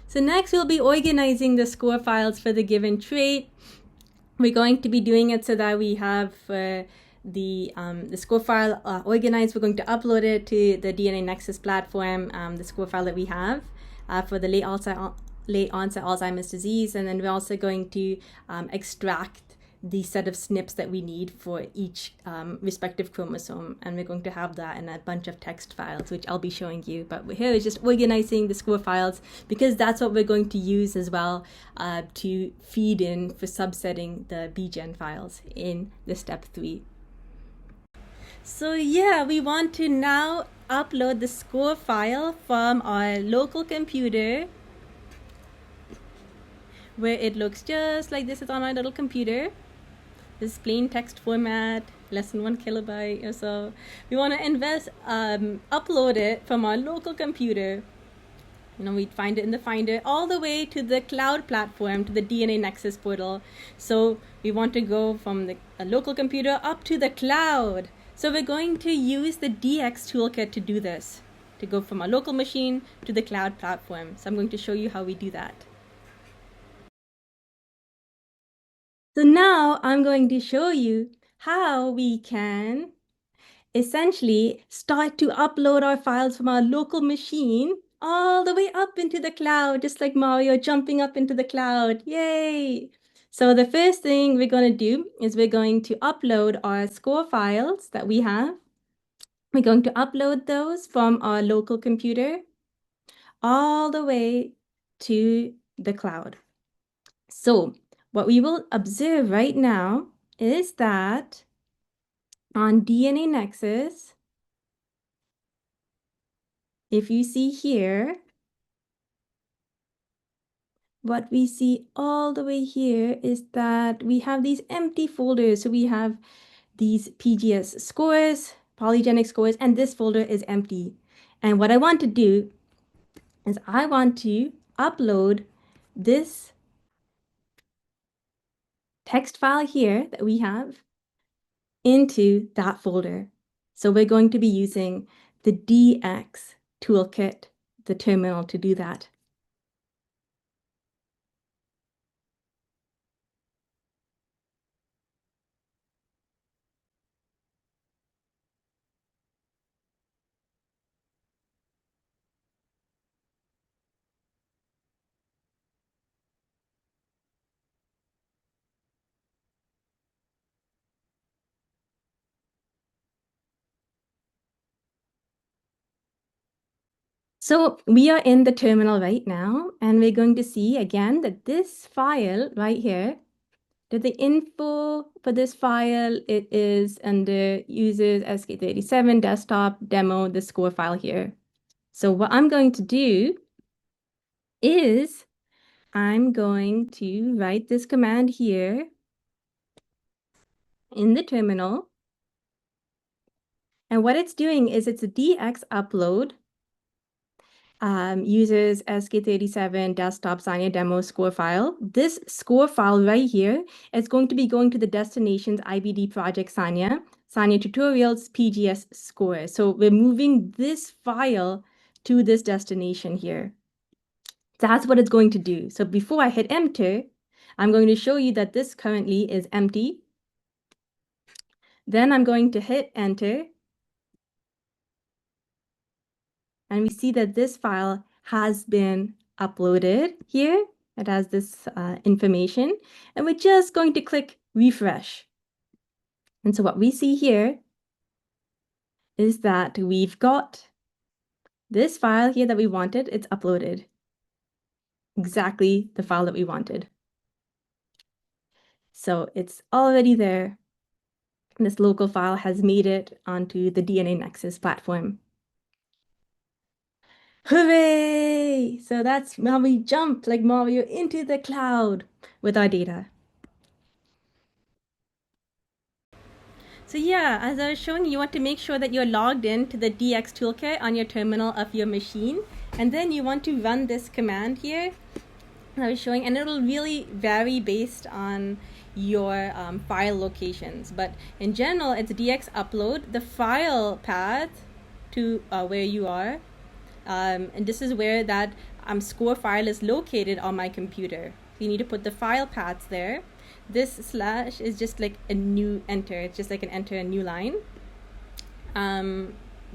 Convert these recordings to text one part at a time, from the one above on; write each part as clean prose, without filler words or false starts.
So next we'll be organizing the score files for the given trait. We're going to be doing it so that we have the score file organized. We're going to upload it to the DNA Nexus platform, the score file that we have for the late onset Alzheimer's disease. And then we're also going to extract the set of SNPs that we need for each respective chromosome, and we're going to have that in a bunch of text files, which I'll be showing you. But here is just organizing the score files because that's what we're going to use as well to feed in for subsetting the BGen files in the step 3. So yeah, we want to now upload the score file from our local computer, where it looks just like this. Is on our little computer. This plain text format, less than 1 kilobyte or so. We want to upload it from our local computer. We'd find it in the Finder all the way to the cloud platform, to the DNA Nexus portal. So we want to go from the local computer up to the cloud. So we're going to use the DX toolkit to do this, to go from our local machine to the cloud platform. So I'm going to show you how we do that. So now I'm going to show you how we can essentially start to upload our files from our local machine all the way up into the cloud, just like Mario jumping up into the cloud. Yay! So the first thing we're going to do is we're going to upload our score files that we have. We're going to upload those from our local computer all the way to the cloud. So what we will observe right now is that on DNA Nexus, if you see here, what we see all the way here is that we have these empty folders. So we have these PGS scores, polygenic scores, and this folder is empty. And what I want to do is I want to upload this text file here that we have into that folder. So we're going to be using the DX toolkit, the terminal, to do that. So we are in the terminal right now, and we're going to see again that this file right here, that the info for this file, it is under users SK37 desktop demo, the score file here. So what I'm going to do is I'm going to write this command here in the terminal. And what it's doing is it's a DX upload users SK37 desktop Sanya demo score file. This score file right here is going to be going to the destinations IBD project Sanya tutorials PGS score. So we're moving this file to this destination here. That's what it's going to do. So before I hit enter, I'm going to show you that this currently is empty. Then I'm going to hit enter. And we see that this file has been uploaded here. It has this information. And we're just going to click refresh. And so what we see here is that we've got this file here that we wanted. It's uploaded. Exactly the file that we wanted. So it's already there. This local file has made it onto the DNA Nexus platform. Hooray! So that's how we jump like Mario into the cloud with our data. So yeah, as I was showing you, want to make sure that you're logged in to the DX toolkit on your terminal of your machine. And then you want to run this command here that I was showing, and it'll really vary based on your file locations. But in general, it's DX upload, the file path to where you are. And this is where that score file is located on my computer. You need to put the file paths there. This slash is just like a new enter. It's just like an enter a new line.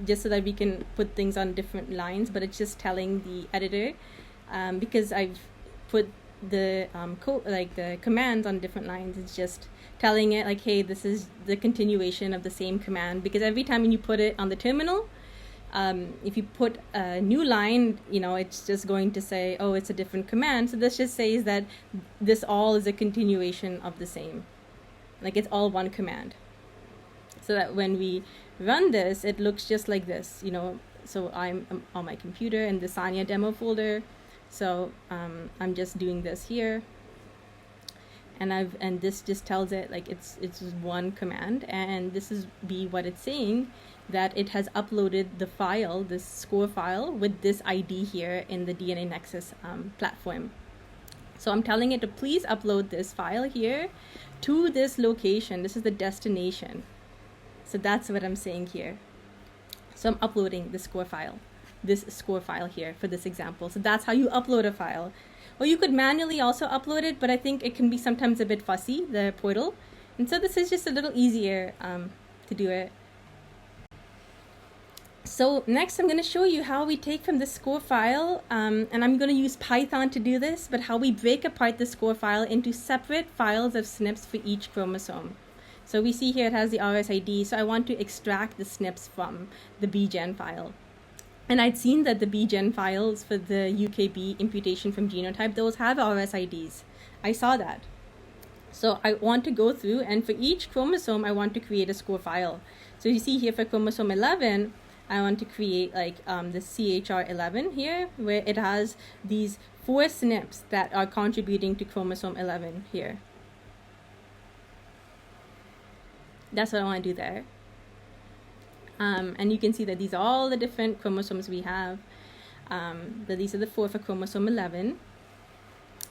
Just so that we can put things on different lines, but it's just telling the editor, because I've put the the commands on different lines, it's just telling it like, hey, this is the continuation of the same command, because every time when you put it on the terminal, if you put a new line, it's just going to say, oh, it's a different command. So this just says that this all is a continuation of the same, like it's all one command, so that when we run this, it looks just like this, So I'm on my computer in the Sanya demo folder. So I'm just doing this here, and this just tells it like it's one command, and this is what it's saying, that it has uploaded the file, this score file, with this ID here in the DNA Nexus platform. So I'm telling it to please upload this file here to this location. This is the destination. So that's what I'm saying here. So I'm uploading the score file, this score file here for this example. So that's how you upload a file. Or you could manually also upload it, but I think it can be sometimes a bit fussy, the portal. And so this is just a little easier to do it. So next I'm going to show you how we take from the score file, and I'm going to use Python to do this, but how we break apart the score file into separate files of SNPs for each chromosome. So we see here it has the RSID, so I want to extract the SNPs from the BGen file. And I'd seen that the BGen files for the UKB imputation from genotype, those have RSIDs. I saw that. So I want to go through, and for each chromosome, I want to create a score file. So you see here for chromosome 11, I want to create like the CHR11 here, where it has these 4 SNPs that are contributing to chromosome 11 here. That's what I want to do there. And you can see that these are all the different chromosomes we have. These are the 4 for chromosome 11.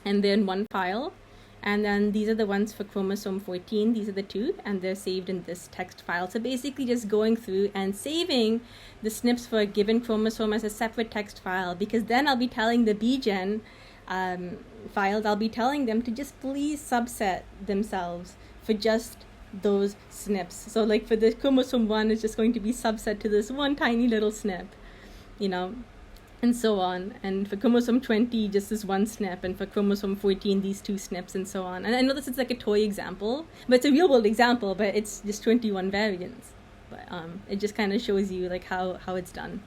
And they're in one file. And then these are the ones for chromosome 14. These are the 2. And they're saved in this text file. So basically just going through and saving the SNPs for a given chromosome as a separate text file. Because then I'll be telling the BGen files, I'll be telling them to just please subset themselves for just those SNPs. So like for the chromosome 1, it's just going to be subset to this one tiny little SNP, and so on. And for chromosome 20, just this one SNP, and for chromosome 14, these 2 SNPs, and so on. And I know this is like a toy example, but it's a real world example, but it's just 21 variants. But it just kind of shows you like how it's done.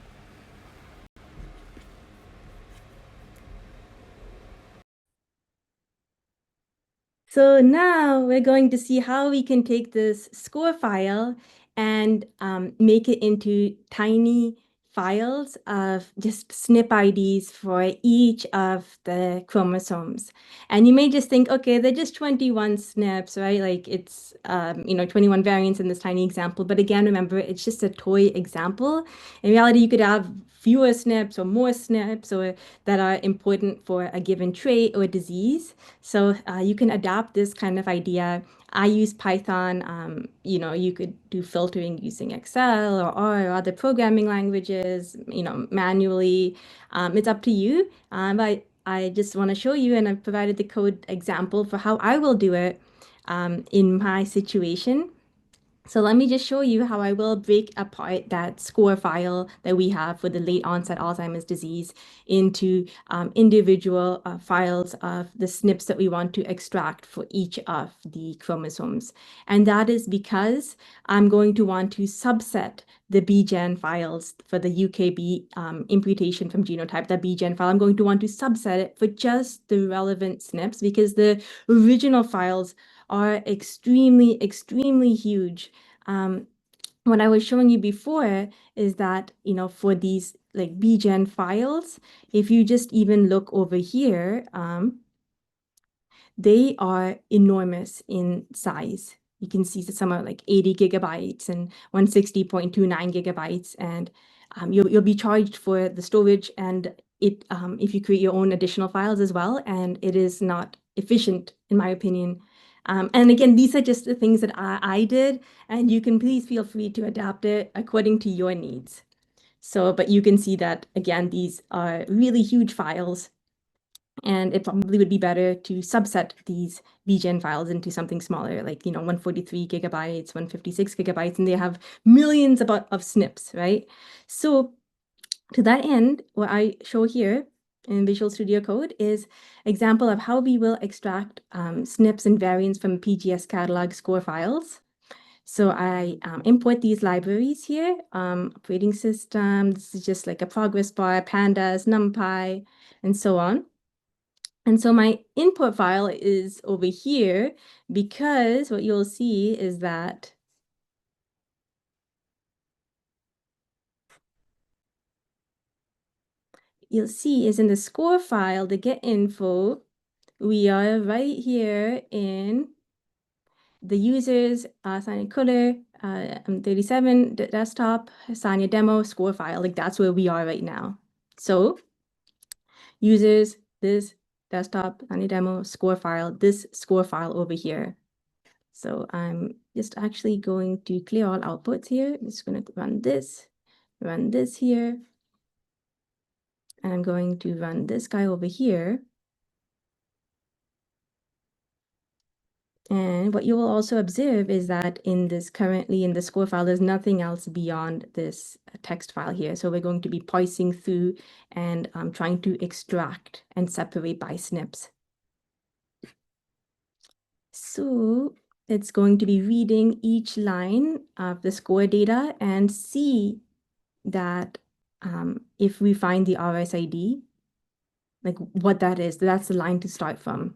So now we're going to see how we can take this score file and make it into tiny files of just SNP IDs for each of the chromosomes. And you may just think, okay, they're just 21 SNPs, right? Like it's, 21 variants in this tiny example. But again, remember, it's just a toy example. In reality, you could have fewer SNPs or more SNPs or that are important for a given trait or disease. So you can adapt this kind of idea. I use Python. You could do filtering using Excel or R or other programming languages, manually. It's up to you. But I just want to show you, and I've provided the code example for how I will do it in my situation. So let me just show you how I will break apart that score file that we have for the late onset Alzheimer's disease into individual files of the SNPs that we want to extract for each of the chromosomes. And that is because I'm going to want to subset the BGen files for the UKB imputation from genotype, the BGen file. I'm going to want to subset it for just the relevant SNPs because the original files are extremely, extremely huge. What I was showing you before is that, for these like BGen files, if you just even look over here, they are enormous in size. You can see that some are like 80 gigabytes and 160.29 gigabytes, and you'll be charged for the storage and it if you create your own additional files as well, and it is not efficient in my opinion. And again, these are just the things that I did, and you can please feel free to adapt it according to your needs. So, but you can see that, again, these are really huge files, and it probably would be better to subset these BGen files into something smaller, like, 143 gigabytes, 156 gigabytes, and they have millions of SNPs, right? So to that end, what I show here in Visual Studio Code is example of how we will extract SNPs and variants from PGS catalog score files. So I import these libraries here, operating system, this is just like a progress bar, pandas, numpy, and so on. And so my input file is over here because what you'll see is that you'll see is in the score file, the get info, we are right here in the users, Sanya Color, 37 desktop, Sanya demo score file. Like that's where we are right now. So users, this desktop, Sanya demo score file, this score file over here. So I'm just actually going to clear all outputs here. I'm just going to run this here. And I'm going to run this guy over here. And what you will also observe is that currently in the score file, there's nothing else beyond this text file here. So we're going to be parsing through and trying to extract and separate by SNPs. So it's going to be reading each line of the score data and see that if we find the RSID, like what that is, that's the line to start from.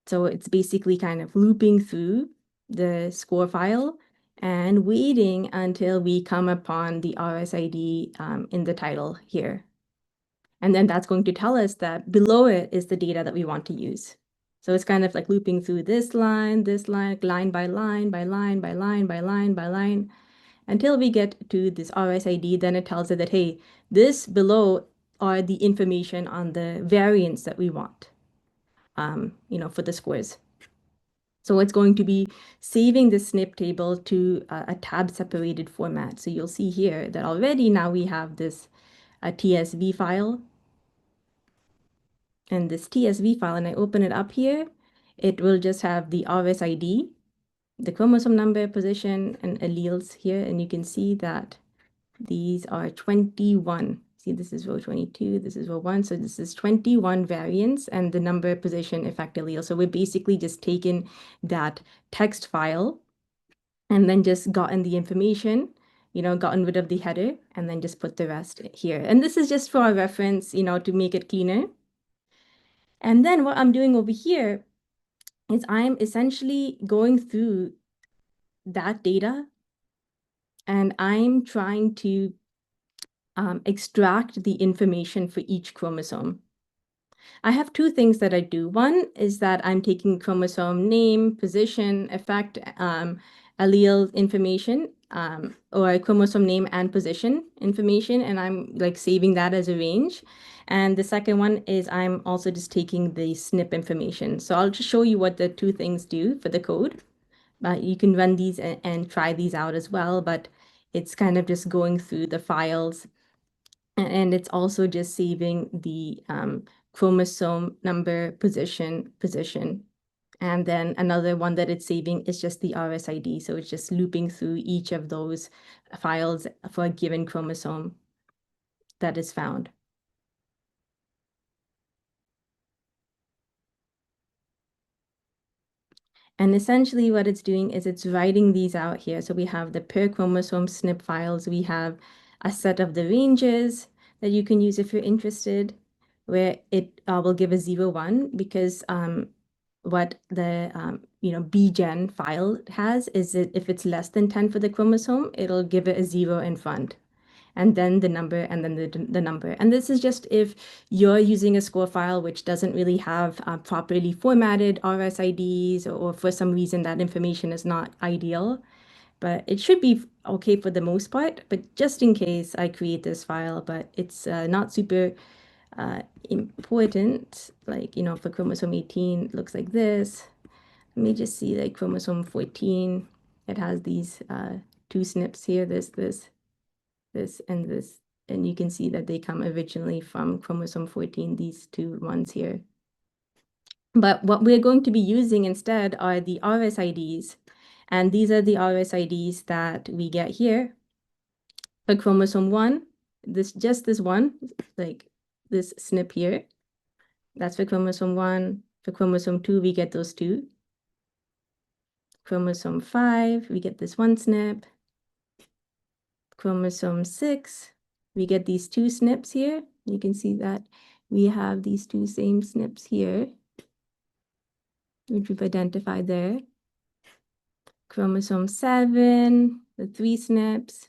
So it's basically kind of looping through the score file and waiting until we come upon the RSID in the title here. And then that's going to tell us that below it is the data that we want to use. So it's kind of like looping through this line by line, by line, by line, by line, by line, until we get to this RSID. Then it tells it that, hey, this below are the information on the variants that we want, for the scores. So it's going to be saving the SNP table to a tab separated format. So you'll see here that already now we have this TSV file. And this TSV file, and I open it up here, it will just have the RSID, the chromosome number, position, and alleles here. And you can see that these are 21. See, this is row 22, this is row 1. So this is 21 variants and the number, position, effect, allele. So we're basically just taken that text file and then just gotten the information, gotten rid of the header, and then just put the rest here. And this is just for our reference, to make it cleaner. And then what I'm doing over here is I'm essentially going through that data and I'm trying to extract the information for each chromosome. I have two things that I do. One is that I'm taking chromosome name, position, effect, allele information, or chromosome name and position information, and I'm like saving that as a range. And the second one is I'm also just taking the SNP information. So I'll just show you what the two things do for the code. You can run these and try these out as well, but it's kind of just going through the files, and it's also just saving the chromosome number, position. And then another one that it's saving is just the RSID. So it's just looping through each of those files for a given chromosome that is found. And essentially what it's doing is it's writing these out here. So we have the per chromosome SNP files. We have a set of the ranges that you can use if you're interested, where it will give a 0, 1, because what the bgen file has is that if it's less than 10 for the chromosome, it'll give it a 0 in front, and then the number, and then the number. And this is just if you're using a score file which doesn't really have properly formatted RSIDs, or for some reason that information is not ideal. But it should be okay for the most part. But just in case, I create this file, but it's not super important. Like, for chromosome 18, it looks like this. Let me just see, like chromosome 14, it has these two SNPs here, this. this and this. And you can see that they come originally from chromosome 14, these two ones here. But what we're going to be using instead are the RSIDs. And these are the RSIDs that we get here. For chromosome 1, just this one, like this SNP here. That's for chromosome 1. For chromosome 2, we get those two. Chromosome 5, we get this one SNP. Chromosome 6, we get these two SNPs here. You can see that we have these two same SNPs here, which we've identified there. Chromosome 7, the 3 SNPs.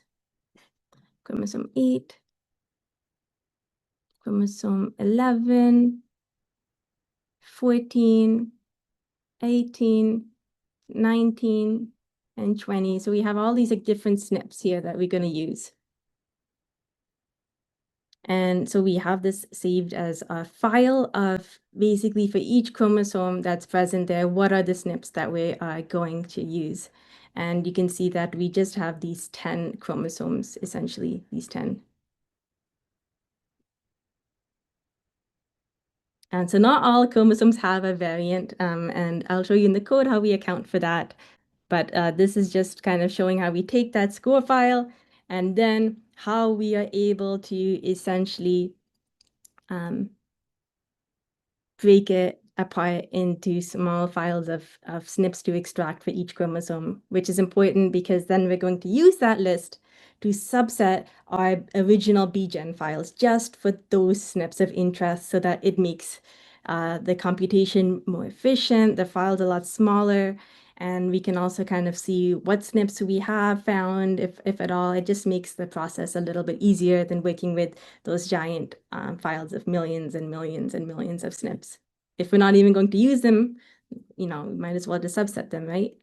Chromosome 8, chromosome 11, 14, 18, 19, and 20. So we have all these like different SNPs here that we're going to use. And so we have this saved as a file of basically for each chromosome that's present there, what are the SNPs that we are going to use. And you can see that we just have these 10 chromosomes, essentially, these 10. And so not all chromosomes have a variant, and I'll show you in the code how we account for that. But this is just kind of showing how we take that score file and then how we are able to essentially break it apart into small files of SNPs to extract for each chromosome, which is important because then we're going to use that list to subset our original BGen files just for those SNPs of interest so that it makes the computation more efficient, the files a lot smaller, and we can also kind of see what SNPs we have found, if at all. It just makes the process a little bit easier than working with those giant files of millions and millions and millions of SNPs. If we're not even going to use them, we might as well just subset them, right?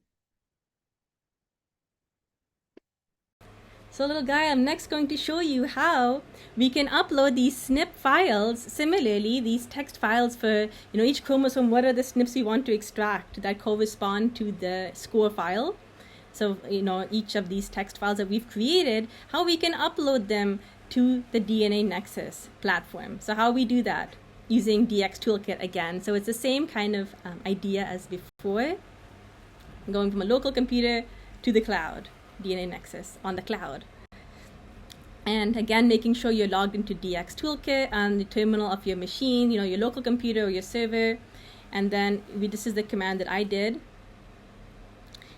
So little guy, I'm next going to show you how we can upload these SNP files. Similarly, these text files for each chromosome, what are the SNPs we want to extract that correspond to the score file. So each of these text files that we've created, how we can upload them to the DNA Nexus platform. So how we do that? Using DX Toolkit again. So it's the same kind of idea as before. Going from a local computer to the cloud. DNA Nexus on the cloud. And again, making sure you're logged into DX Toolkit on the terminal of your machine, your local computer or your server. And then this is the command that I did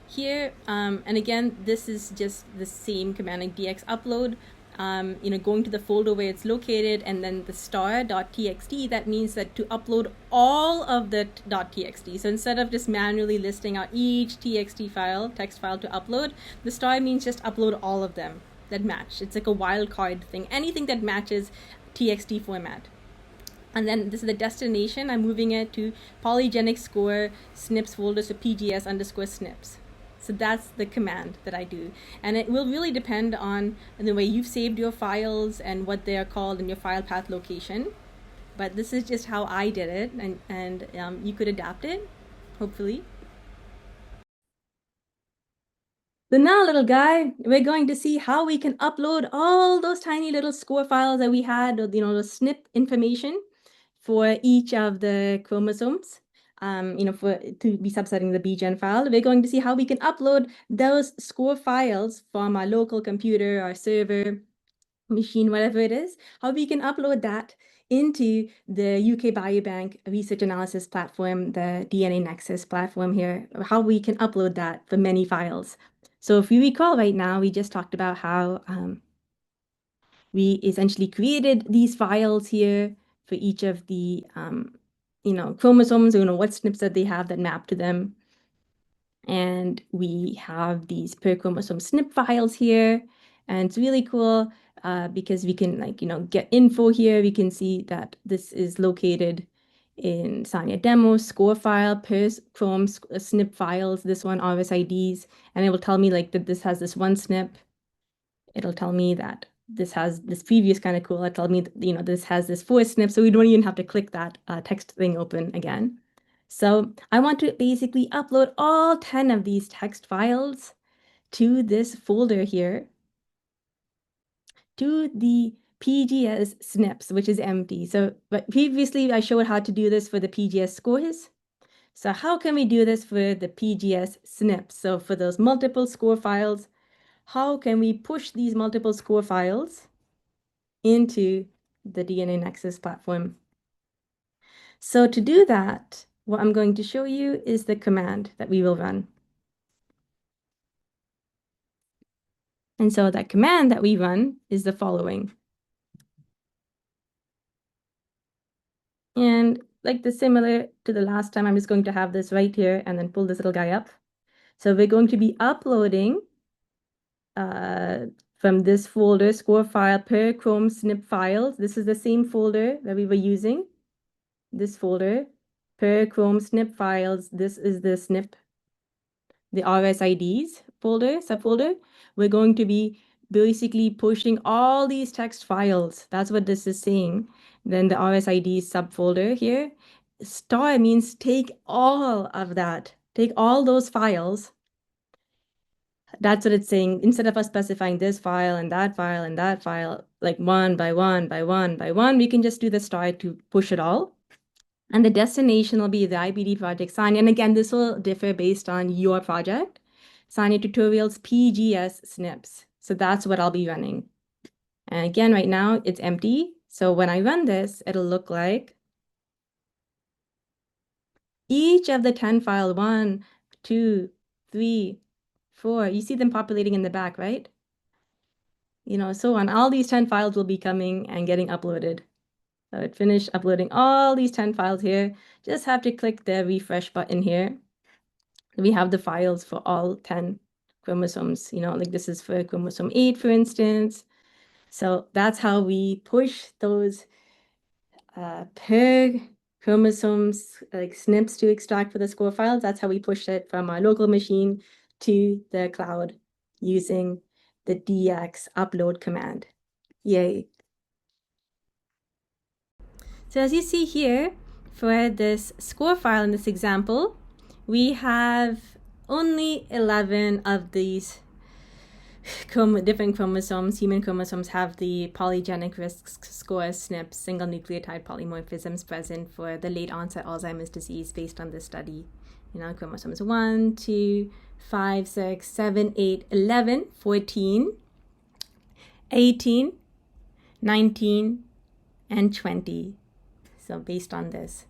here. And again, this is just the same command, like DX upload. Going to the folder where it's located, and then the star.txt, that means that to upload all of the .txt. So instead of just manually listing out each text file to upload, the star means just upload all of them that match. It's like a wildcard thing, anything that matches txt format. And then this is the destination. I'm moving it to polygenic score SNPs folder, so PGS _ SNPs. So that's the command that I do. And it will really depend on the way you've saved your files and what they are called in your file path location. But this is just how I did it, and you could adapt it, hopefully. So now, little guy, we're going to see how we can upload all those tiny little score files that we had, the SNP information for each of the chromosomes. To be subsetting the BGen file, we're going to see how we can upload those score files from our local computer, our server, machine, whatever it is, how we can upload that into the UK Biobank research analysis platform, the DNA Nexus platform here, how we can upload that for many files. So if you recall right now, we just talked about how we essentially created these files here for each of the chromosomes, what SNPs that they have that map to them. And we have these per chromosome SNP files here. And it's really cool because we can get info here. We can see that this is located in Sanya demo score file, per chrome SNP files, this one RSIDs. And it will tell me that this has this one SNP. It'll tell me that this has this previous kind of cool. It'll tell me that, this has this 4 SNP, so we don't even have to click that text thing open again. So I want to basically upload all 10 of these text files to this folder here to the PGS SNPs, which is empty. So but previously I showed how to do this for the PGS scores. So how can we do this for the PGS SNPs? So for those multiple score files, how can we push these multiple score files into the DNA Nexus platform? So to do that, what I'm going to show you is the command that we will run. And so that command that we run is the following. And like similar to the last time, I'm just going to have this right here and then pull this little guy up. So we're going to be uploading from this folder, score file per Chrome SNP files. This is the same folder that we were using. This folder, per Chrome SNP files. This is the SNP, the RSIDs folder, subfolder. We're going to be basically pushing all these text files. That's what this is saying. Then the RSID subfolder here. Star means take all of that. Take all those files. That's what it's saying. Instead of us specifying this file and that file and that file, like one by one by one by one, we can just do the star to push it all. And the destination will be the IBD project sign. And again, this will differ based on your project. Sign tutorials, PGS SNPs. So that's what I'll be running. And again, right now it's empty. So when I run this, it'll look like each of the 10 file, 1, 2, 3, 4, you see them populating in the back, right? You know, so on, all these 10 files will be coming and getting uploaded. So it finished uploading all these 10 files here. Just have to click the refresh button here. We have the files for all 10 chromosomes, you know, like this is for chromosome 8, for instance. So that's how we push those per chromosomes, like SNPs to extract for the score files. That's how we push it from our local machine to the cloud using the DX upload command. Yay. So as you see here, for this score file in this example, we have only 11 of these different chromosomes. Human chromosomes have the polygenic risk score SNPs, single nucleotide polymorphisms present for the late onset Alzheimer's disease based on this study. You know, chromosomes 1, 2, 5, 6, 7, 8, 11, 14, 18, 19, and 20. So based on this.